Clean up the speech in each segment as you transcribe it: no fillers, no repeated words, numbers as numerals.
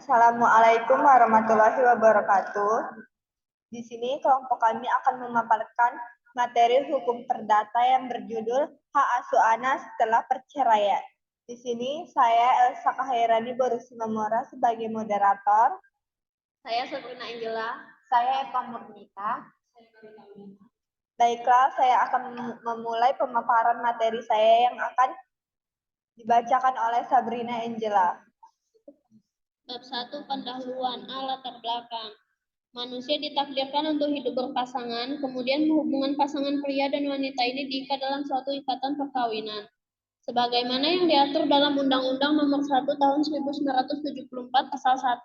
Assalamualaikum warahmatullahi wabarakatuh. Di sini kelompok kami akan memaparkan materi hukum perdata yang berjudul Hak Asuh Anak Setelah Perceraian. Di sini saya Elsa Kahairani Borussimamora sebagai moderator. Saya Sabrina Angela. Saya Eva Murnika. Baiklah, saya akan memulai pemaparan materi saya yang akan dibacakan oleh Sabrina Angela. Bab 1, pendahuluan. Latar belakang. Manusia ditakdirkan untuk hidup berpasangan, kemudian hubungan pasangan pria dan wanita ini diikat dalam suatu ikatan perkawinan. Sebagaimana yang diatur dalam Undang-Undang Nomor 1 Tahun 1974 Pasal 1.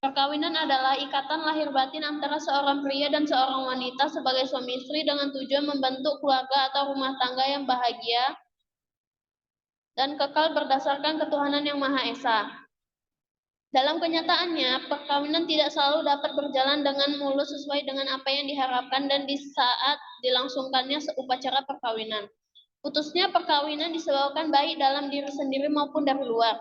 Perkawinan adalah ikatan lahir batin antara seorang pria dan seorang wanita sebagai suami istri dengan tujuan membentuk keluarga atau rumah tangga yang bahagia dan kekal berdasarkan ketuhanan yang Maha Esa. Dalam kenyataannya, perkawinan tidak selalu dapat berjalan dengan mulus sesuai dengan apa yang diharapkan dan di saat dilangsungkannya upacara perkawinan. Putusnya perkawinan disebabkan baik dalam diri sendiri maupun dari luar.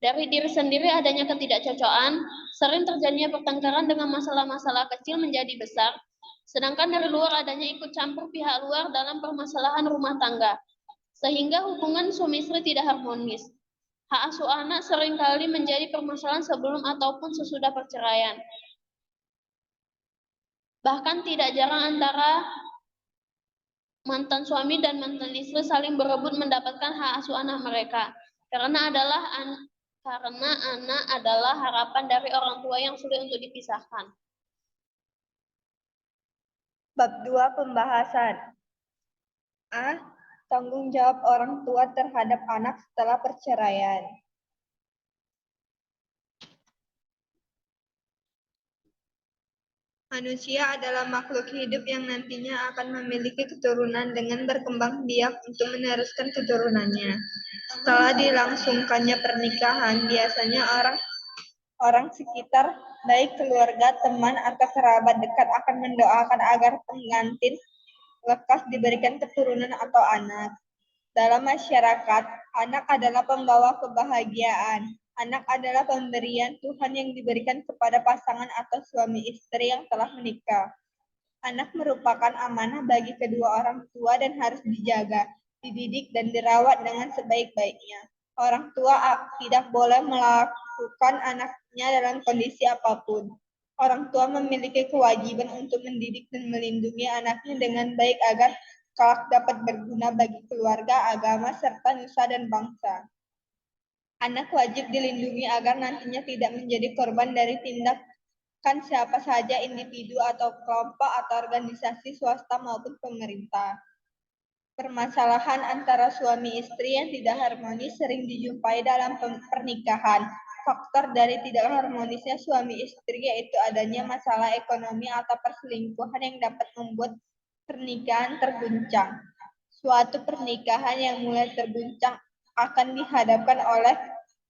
Dari diri sendiri adanya ketidakcocokan, sering terjadinya pertengkaran dengan masalah-masalah kecil menjadi besar, sedangkan dari luar adanya ikut campur pihak luar dalam permasalahan rumah tangga, sehingga hubungan suami istri tidak harmonis. Hak asuh anak seringkali menjadi permasalahan sebelum ataupun sesudah perceraian. Bahkan tidak jarang antara mantan suami dan mantan istri saling berebut mendapatkan hak asuh anak mereka. Karena anak adalah harapan dari orang tua yang sulit untuk dipisahkan. Bab 2, pembahasan. A. Tanggung jawab orang tua terhadap anak setelah perceraian. Manusia adalah makhluk hidup yang nantinya akan memiliki keturunan dengan berkembang biak untuk meneruskan keturunannya. Setelah dilangsungkannya pernikahan, biasanya orang sekitar, baik keluarga, teman, atau kerabat dekat akan mendoakan agar pengantin lekas diberikan keturunan atau anak. Dalam masyarakat, anak adalah pembawa kebahagiaan. Anak adalah pemberian Tuhan yang diberikan kepada pasangan atau suami istri yang telah menikah. Anak merupakan amanah bagi kedua orang tua dan harus dijaga, dididik, dan dirawat dengan sebaik-baiknya. Orang tua tidak boleh melakukan anaknya dalam kondisi apapun. Orang tua memiliki kewajiban untuk mendidik dan melindungi anaknya dengan baik agar kelak dapat berguna bagi keluarga, agama, serta nusa dan bangsa. Anak wajib dilindungi agar nantinya tidak menjadi korban dari tindakan siapa saja, individu atau kelompok atau organisasi swasta maupun pemerintah. Permasalahan antara suami istri yang tidak harmonis sering dijumpai dalam pernikahan. Faktor dari tidak harmonisnya suami istri yaitu adanya masalah ekonomi atau perselingkuhan yang dapat membuat pernikahan terguncang. Suatu pernikahan yang mulai terguncang akan dihadapkan oleh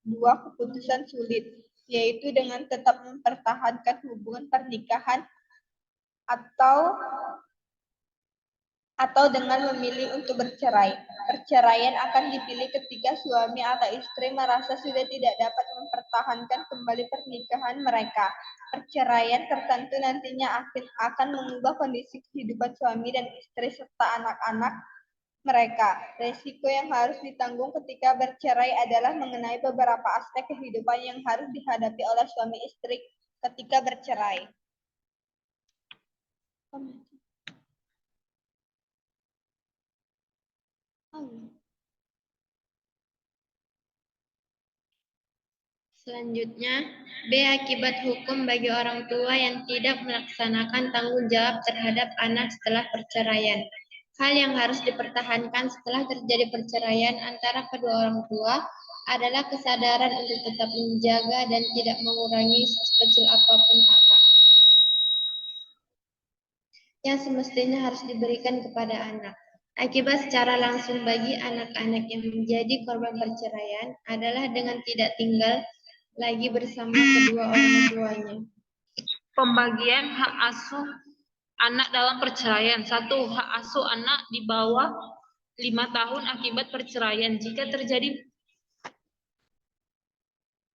dua keputusan sulit, yaitu dengan tetap mempertahankan hubungan pernikahan atau dengan memilih untuk bercerai. Perceraian akan dipilih ketika suami atau istri merasa sudah tidak dapat mempertahankan kembali pernikahan mereka. Perceraian tertentu nantinya akan mengubah kondisi kehidupan suami dan istri serta anak-anak mereka. Resiko yang harus ditanggung ketika bercerai adalah mengenai beberapa aspek kehidupan yang harus dihadapi oleh suami istri ketika bercerai. Selanjutnya, B. Akibat hukum bagi orang tua yang tidak melaksanakan tanggung jawab terhadap anak setelah perceraian. Hal yang harus dipertahankan setelah terjadi perceraian antara kedua orang tua adalah kesadaran untuk tetap menjaga dan tidak mengurangi sekecil apapun hak-hak yang semestinya harus diberikan kepada anak. Akibat secara langsung bagi anak-anak yang menjadi korban perceraian adalah dengan tidak tinggal lagi bersama kedua orang tuanya. Pembagian hak asuh anak dalam perceraian. 1. Hak asuh anak di bawah 5 tahun akibat perceraian. Jika terjadi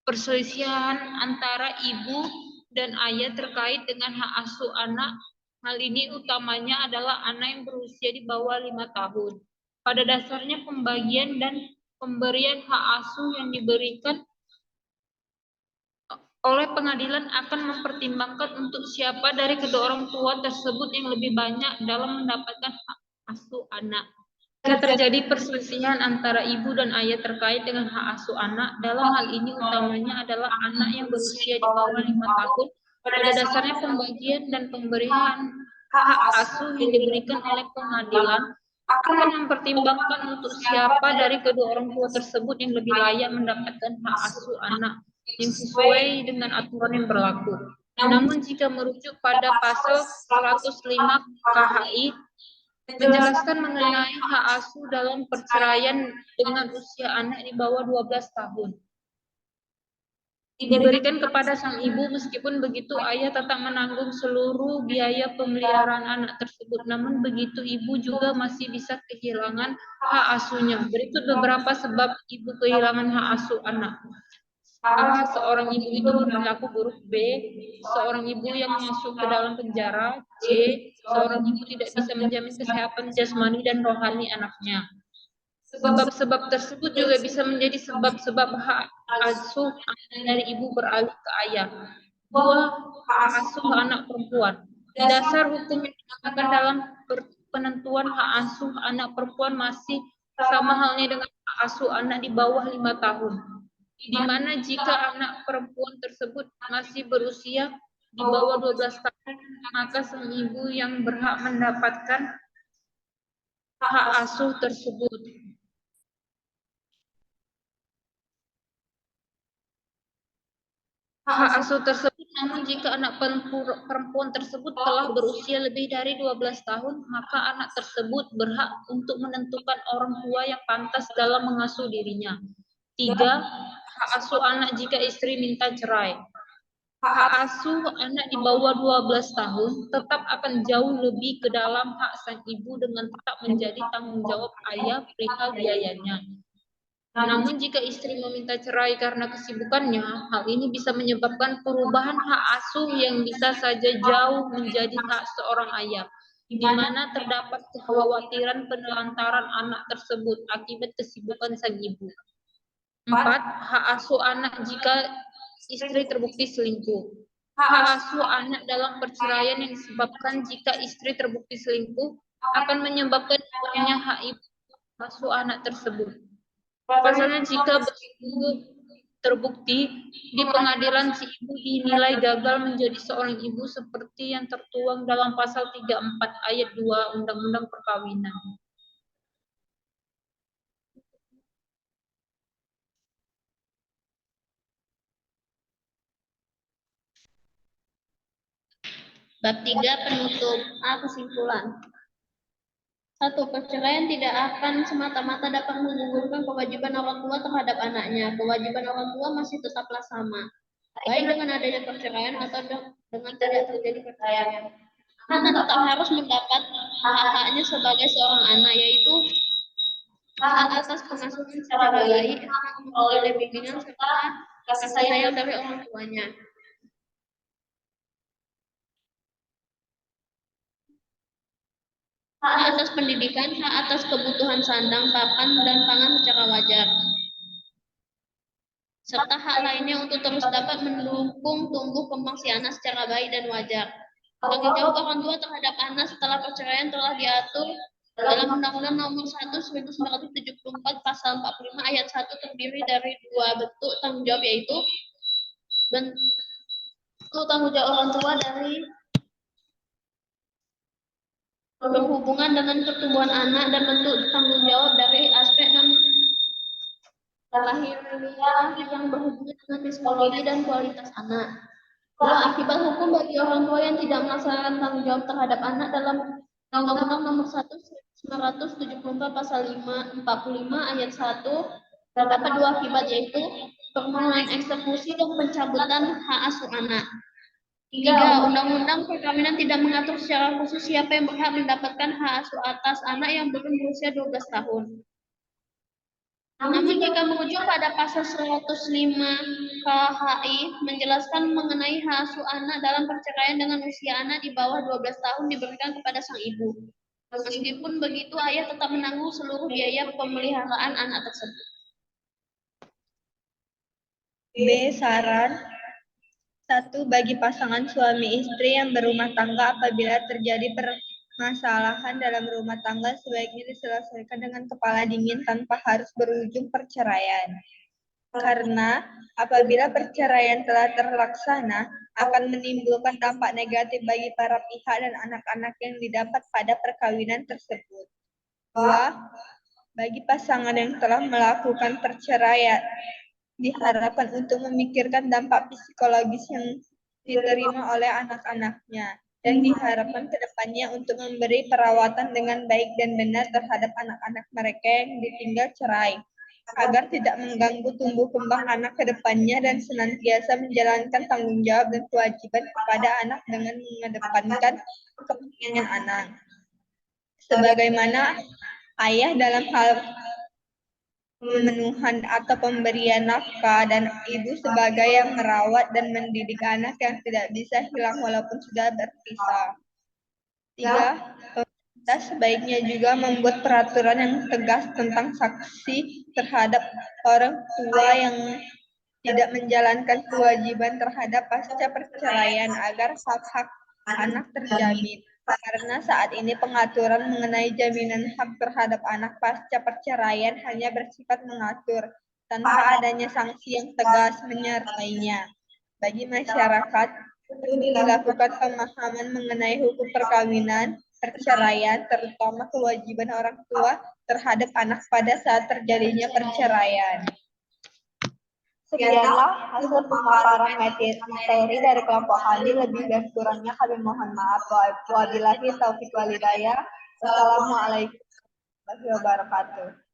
perselisihan antara ibu dan ayah terkait dengan hak asuh anak. Hal ini utamanya adalah anak yang berusia di bawah 5 tahun. Pada dasarnya pembagian dan pemberian hak asuh yang diberikan oleh pengadilan akan mempertimbangkan untuk siapa dari kedua orang tua tersebut yang lebih banyak dalam mendapatkan hak asuh anak. Jika terjadi perselisihan antara ibu dan ayah terkait dengan hak asuh anak, dalam hal ini utamanya adalah anak yang berusia di bawah 5 tahun. Pada dasarnya pembagian dan pemberian hak asuh yang diberikan oleh pengadilan akan mempertimbangkan untuk siapa dari kedua orang tua tersebut yang lebih layak mendapatkan hak asuh anak yang sesuai dengan aturan yang berlaku. Namun jika merujuk pada pasal 105 KHI menjelaskan mengenai hak asuh dalam perceraian dengan usia anak di bawah 12 tahun, diberikan kepada sang ibu. Meskipun begitu, ayah tetap menanggung seluruh biaya pemeliharaan anak tersebut. Namun begitu, ibu juga masih bisa kehilangan hak asuhnya. Berikut beberapa sebab ibu kehilangan hak asuh anak. A. Seorang ibu itu berperilaku buruk. B. Seorang ibu yang masuk ke dalam penjara. C. Seorang ibu tidak bisa menjamin kesehatan jasmani dan rohani anaknya. Sebab-sebab tersebut juga bisa menjadi sebab-sebab hak asuh anak dari ibu beralih ke ayah. 2. Hak asuh anak perempuan. Dasar hukum yang digunakan dalam penentuan hak asuh anak perempuan masih sama halnya dengan hak asuh anak di bawah 5 tahun. Di mana jika anak perempuan tersebut masih berusia di bawah 12 tahun, maka sang ibu yang berhak mendapatkan hak asuh tersebut. Hak asuh tersebut, namun jika anak perempuan tersebut telah berusia lebih dari 12 tahun, maka anak tersebut berhak untuk menentukan orang tua yang pantas dalam mengasuh dirinya. 3. Hak asuh anak jika istri minta cerai. Hak asuh anak di bawah 12 tahun tetap akan jauh lebih ke dalam hak sang ibu dengan tetap menjadi tanggung jawab ayah perihal biayanya. Namun jika istri meminta cerai karena kesibukannya, hal ini bisa menyebabkan perubahan hak asuh yang bisa saja jauh menjadi hak seorang ayah, di mana terdapat kekhawatiran penelantaran anak tersebut akibat kesibukan sang ibu. 4. Hak asuh anak jika istri terbukti selingkuh. Hak asuh anak dalam perceraian yang disebabkan jika istri terbukti selingkuh akan menyebabkan hilangnya hak ibu asuh anak tersebut. Pasalnya jika berselingkuh terbukti di pengadilan, si ibu dinilai gagal menjadi seorang ibu seperti yang tertuang dalam pasal 34 ayat 2 Undang-Undang Perkawinan. Bab 3 penutup. A. Kesimpulan. 1. Perceraian tidak akan semata-mata dapat menggugurkan kewajiban orang tua terhadap anaknya. Kewajiban orang tua masih tetaplah sama, baik dengan adanya perceraian atau dengan tidak terjadi perceraian. Anak tetap harus mendapat hak-haknya sebagai seorang anak, yaitu hak atas pengasuhan secara baik, hak memperoleh bimbingan, serta kasih sayang dari orang tuanya. Hak atas pendidikan, hak atas kebutuhan sandang, papan, dan pangan secara wajar, serta hak lainnya untuk terus dapat mendukung tumbuh kembang si anak secara baik dan wajar. Tanggung jawab orang tua terhadap anak setelah perceraian telah diatur dalam Undang-Undang Nomor 1 1974 Pasal 45 Ayat 1, terdiri dari 2 bentuk tanggung jawab, yaitu bentuk tanggung jawab orang tua dari berhubungan dengan pertumbuhan anak dan bentuk tanggung jawab dari aspek lahiriah yang berhubungan dengan psikologi dan kualitas anak. 2. Akibat hukum bagi orang tua yang tidak melaksanakan tanggung jawab terhadap anak dalam Undang-Undang Nomor 1 1974 Pasal 45 Ayat 1 terdapat 2 akibat, yaitu permohonan eksekusi dan pencabutan hak asuh anak. 3. Undang-Undang Perkawinan tidak mengatur secara khusus siapa yang berhak mendapatkan hak asuh atas anak yang belum berusia 12 tahun. Namun jika merujuk pada pasal 105 KHI menjelaskan mengenai hak asuh anak dalam perceraian dengan usia anak di bawah 12 tahun diberikan kepada sang ibu. Meskipun begitu, ayah tetap menanggung seluruh biaya pemeliharaan anak tersebut. B. Saran 1. Bagi pasangan suami istri yang berumah tangga, apabila terjadi permasalahan dalam rumah tangga, sebaiknya diselesaikan dengan kepala dingin tanpa harus berujung perceraian. Karena apabila perceraian telah terlaksana, akan menimbulkan dampak negatif bagi para pihak dan anak-anak yang didapat pada perkawinan tersebut. 2. Bagi pasangan yang telah melakukan perceraian, diharapkan untuk memikirkan dampak psikologis yang diterima oleh anak-anaknya, dan diharapkan ke depannya untuk memberi perawatan dengan baik dan benar terhadap anak-anak mereka yang ditinggal cerai, agar tidak mengganggu tumbuh kembang anak ke depannya dan senantiasa menjalankan tanggung jawab dan kewajiban kepada anak dengan mengedepankan kepentingan anak. Sebagaimana ayah dalam hal pemenuhan atau pemberian nafkah, dan ibu sebagai yang merawat dan mendidik anak yang tidak bisa hilang walaupun sudah berpisah. 3. Pemerintah sebaiknya juga membuat peraturan yang tegas tentang saksi terhadap orang tua yang tidak menjalankan kewajiban terhadap pasca perceraian agar hak-hak anak terjamin. Karena saat ini pengaturan mengenai jaminan hak terhadap anak pasca perceraian hanya bersifat mengatur, tanpa adanya sanksi yang tegas menyertainya. Bagi masyarakat, perlu dilakukan pemahaman mengenai hukum perkawinan, perceraian, terutama kewajiban orang tua terhadap anak pada saat terjadinya perceraian. Sekianlah hasil pemaparan materi dari kelompok kami. Lebih dan kurangnya kami mohon maaf. Wabillahi taufiq wal hidayah. Wassalamualaikum warahmatullahi wabarakatuh.